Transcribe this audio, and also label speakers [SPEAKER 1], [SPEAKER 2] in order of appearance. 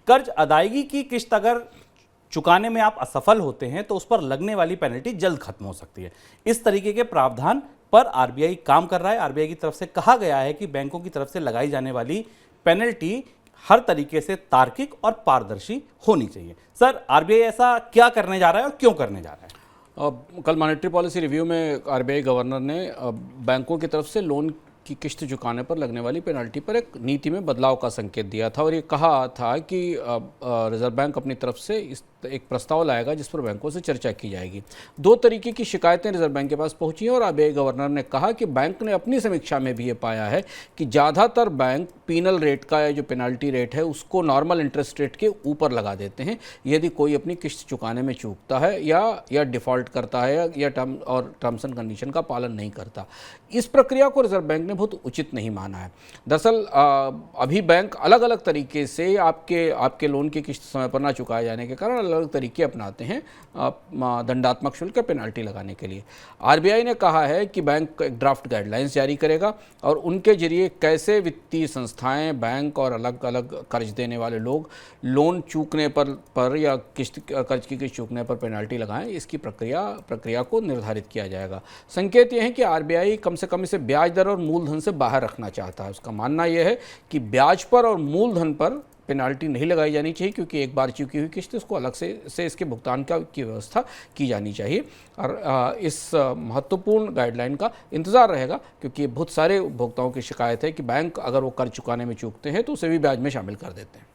[SPEAKER 1] कर्ज अदायगी की किस्त अगर चुकाने में आप असफल होते हैं तो उस पर लगने वाली पेनल्टी जल्द खत्म हो सकती है। इस तरीके के प्रावधान पर आरबीआई काम कर रहा है। आरबीआई की तरफ से कहा गया है कि बैंकों की तरफ से लगाई जाने वाली पेनल्टी हर तरीके से तार्किक और पारदर्शी होनी चाहिए। सर, आरबीआई ऐसा क्या करने जा रहा है और क्यों करने जा रहा है?
[SPEAKER 2] कल मॉनेटरी पॉलिसी रिव्यू में आरबीआई गवर्नर ने बैंकों की तरफ से लोन की किस्त चुकाने पर लगने वाली पेनल्टी पर एक नीति में बदलाव का संकेत दिया था और ये कहा था कि रिजर्व बैंक अपनी तरफ से एक प्रस्ताव लाएगा जिस पर बैंकों से चर्चा की जाएगी। दो तरीके की शिकायतें रिजर्व बैंक के पास पहुंची हैं और आरबीआई गवर्नर ने कहा कि बैंक ने अपनी समीक्षा में भी ये पाया है कि ज़्यादातर बैंक पीनल रेट का या जो पेनल्टी रेट है उसको नॉर्मल इंटरेस्ट रेट के ऊपर लगा देते हैं यदि कोई अपनी किस्त चुकाने में चूकता है या डिफ़ॉल्ट करता है या टर्म्स एंड कंडीशन का पालन नहीं करता। इस प्रक्रिया को रिजर्व बैंक ने बहुत उचित नहीं माना है। दरअसल अभी बैंक अलग अलग तरीके से आपके लोन की किस्त समय पर ना चुकाए जाने के कारण अलग अलग तरीके अपनाते हैं दंडात्मक शुल्क या पेनल्टी लगाने के लिए। आरबीआई ने कहा है कि बैंक एक ड्राफ्ट गाइडलाइंस जारी करेगा और उनके जरिए कैसे वित्तीय संस्थाएं, बैंक और अलग अलग कर्ज देने वाले लोग लोन चूकने पर या कर्ज की किस्त चूकने पर पेनल्टी लगाएं, इसकी प्रक्रिया को निर्धारित किया जाएगा। संकेत यह है कि आरबीआई कम से कम इसे ब्याज दर और मूलधन से बाहर रखना चाहता है। उसका मानना यह है कि ब्याज पर और मूलधन पर पेनाल्टी नहीं लगाई जानी चाहिए क्योंकि एक बार चुकी हुई किस्त उसको अलग से इसके भुगतान की व्यवस्था की जानी चाहिए। और इस महत्वपूर्ण गाइडलाइन का इंतज़ार रहेगा क्योंकि बहुत सारे उपभोक्ताओं की शिकायत है कि बैंक अगर वो कर्ज चुकाने में चूकते हैं तो उसे भी ब्याज में शामिल कर देते हैं।